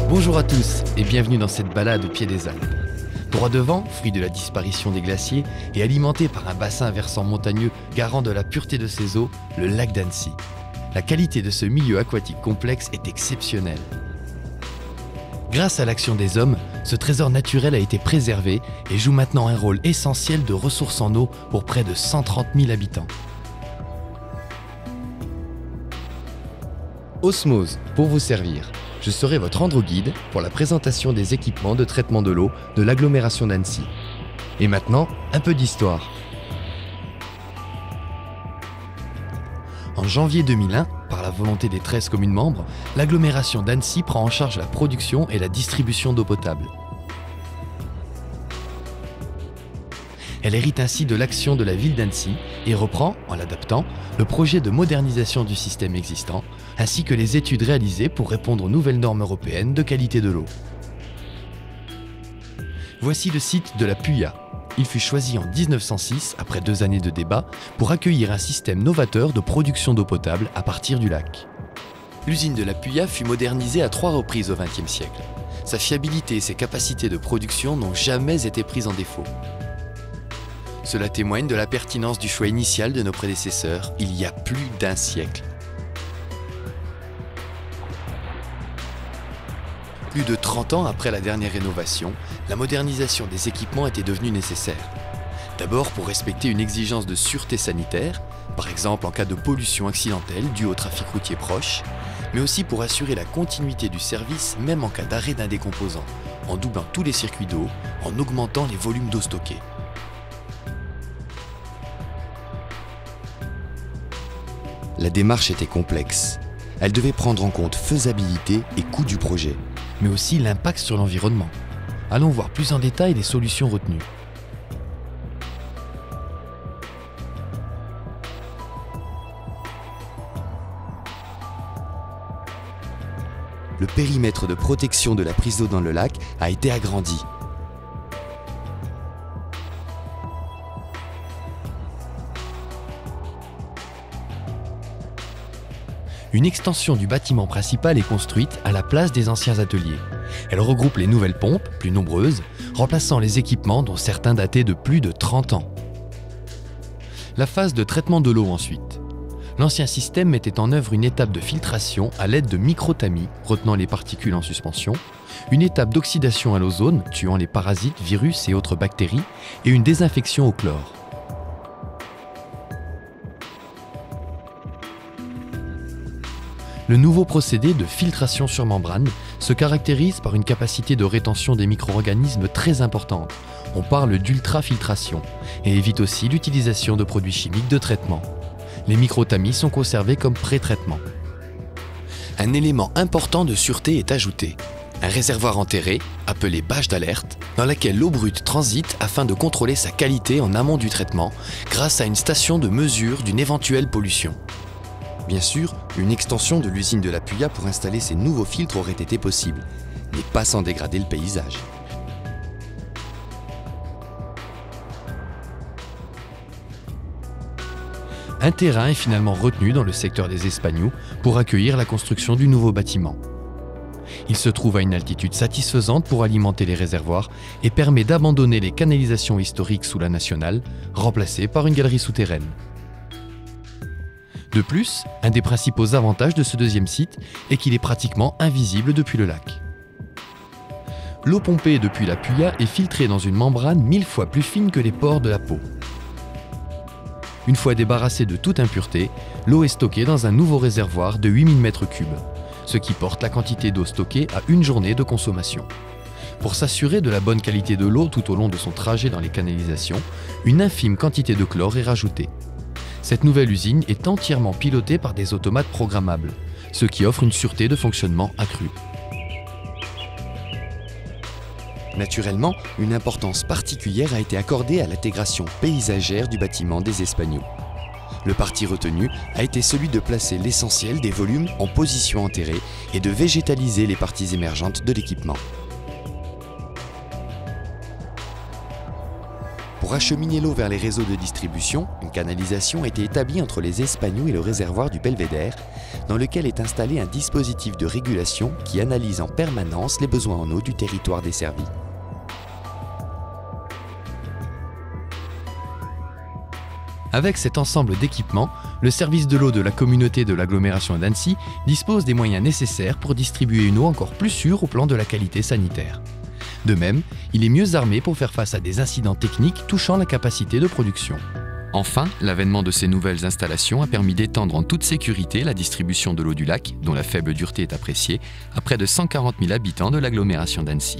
Bonjour à tous et bienvenue dans cette balade au pied des Alpes. Droit devant, fruit de la disparition des glaciers et alimenté par un bassin versant montagneux garant de la pureté de ses eaux, le lac d'Annecy. La qualité de ce milieu aquatique complexe est exceptionnelle. Grâce à l'action des hommes, ce trésor naturel a été préservé et joue maintenant un rôle essentiel de ressource en eau pour près de 130 000 habitants. Osmose, pour vous servir. Je serai votre androguide pour la présentation des équipements de traitement de l'eau de l'agglomération d'Annecy. Et maintenant, un peu d'histoire. En janvier 2001, par la volonté des 13 communes membres, l'agglomération d'Annecy prend en charge la production et la distribution d'eau potable. Elle hérite ainsi de l'action de la ville d'Annecy et reprend, en l'adaptant, le projet de modernisation du système existant, ainsi que les études réalisées pour répondre aux nouvelles normes européennes de qualité de l'eau. Voici le site de la Puya. Il fut choisi en 1906, après 2 années de débat, pour accueillir un système novateur de production d'eau potable à partir du lac. L'usine de la Puya fut modernisée à 3 reprises au XXe siècle. Sa fiabilité et ses capacités de production n'ont jamais été prises en défaut. Cela témoigne de la pertinence du choix initial de nos prédécesseurs il y a plus d'1 siècle. Plus de 30 ans après la dernière rénovation, la modernisation des équipements était devenue nécessaire. D'abord pour respecter une exigence de sûreté sanitaire, par exemple en cas de pollution accidentelle due au trafic routier proche, mais aussi pour assurer la continuité du service même en cas d'arrêt d'un des composants, en doublant tous les circuits d'eau, en augmentant les volumes d'eau stockés. La démarche était complexe. Elle devait prendre en compte faisabilité et coût du projet, mais aussi l'impact sur l'environnement. Allons voir plus en détail les solutions retenues. Le périmètre de protection de la prise d'eau dans le lac a été agrandi. Une extension du bâtiment principal est construite à la place des anciens ateliers. Elle regroupe les nouvelles pompes, plus nombreuses, remplaçant les équipements dont certains dataient de plus de 30 ans. La phase de traitement de l'eau ensuite. L'ancien système mettait en œuvre une étape de filtration à l'aide de microtamis retenant les particules en suspension, une étape d'oxydation à l'ozone tuant les parasites, virus et autres bactéries, et une désinfection au chlore. Le nouveau procédé de filtration sur membrane se caractérise par une capacité de rétention des micro-organismes très importante. On parle d'ultrafiltration et évite aussi l'utilisation de produits chimiques de traitement. Les microtamis sont conservés comme pré-traitement. Un élément important de sûreté est ajouté. Un réservoir enterré, appelé bâche d'alerte, dans laquelle l'eau brute transite afin de contrôler sa qualité en amont du traitement grâce à une station de mesure d'une éventuelle pollution. Bien sûr, une extension de l'usine de la Puya pour installer ces nouveaux filtres aurait été possible, mais pas sans dégrader le paysage. Un terrain est finalement retenu dans le secteur des Espagnoux pour accueillir la construction du nouveau bâtiment. Il se trouve à une altitude satisfaisante pour alimenter les réservoirs et permet d'abandonner les canalisations historiques sous la nationale, remplacées par une galerie souterraine. De plus, un des principaux avantages de ce deuxième site est qu'il est pratiquement invisible depuis le lac. L'eau pompée depuis la Puya est filtrée dans une membrane 1000 fois plus fine que les pores de la peau. Une fois débarrassée de toute impureté, l'eau est stockée dans un nouveau réservoir de 8000 m3, ce qui porte la quantité d'eau stockée à une journée de consommation. Pour s'assurer de la bonne qualité de l'eau tout au long de son trajet dans les canalisations, une infime quantité de chlore est rajoutée. Cette nouvelle usine est entièrement pilotée par des automates programmables, ce qui offre une sûreté de fonctionnement accrue. Naturellement, une importance particulière a été accordée à l'intégration paysagère du bâtiment des Espagnols. Le parti retenu a été celui de placer l'essentiel des volumes en position enterrée et de végétaliser les parties émergentes de l'équipement. Pour acheminer l'eau vers les réseaux de distribution, une canalisation a été établie entre les Espagnols et le réservoir du Belvédère, dans lequel est installé un dispositif de régulation qui analyse en permanence les besoins en eau du territoire desservi. Avec cet ensemble d'équipements, le service de l'eau de la communauté de l'agglomération d'Annecy dispose des moyens nécessaires pour distribuer une eau encore plus sûre au plan de la qualité sanitaire. De même, il est mieux armé pour faire face à des incidents techniques touchant la capacité de production. Enfin, l'avènement de ces nouvelles installations a permis d'étendre en toute sécurité la distribution de l'eau du lac, dont la faible dureté est appréciée, à près de 140 000 habitants de l'agglomération d'Annecy.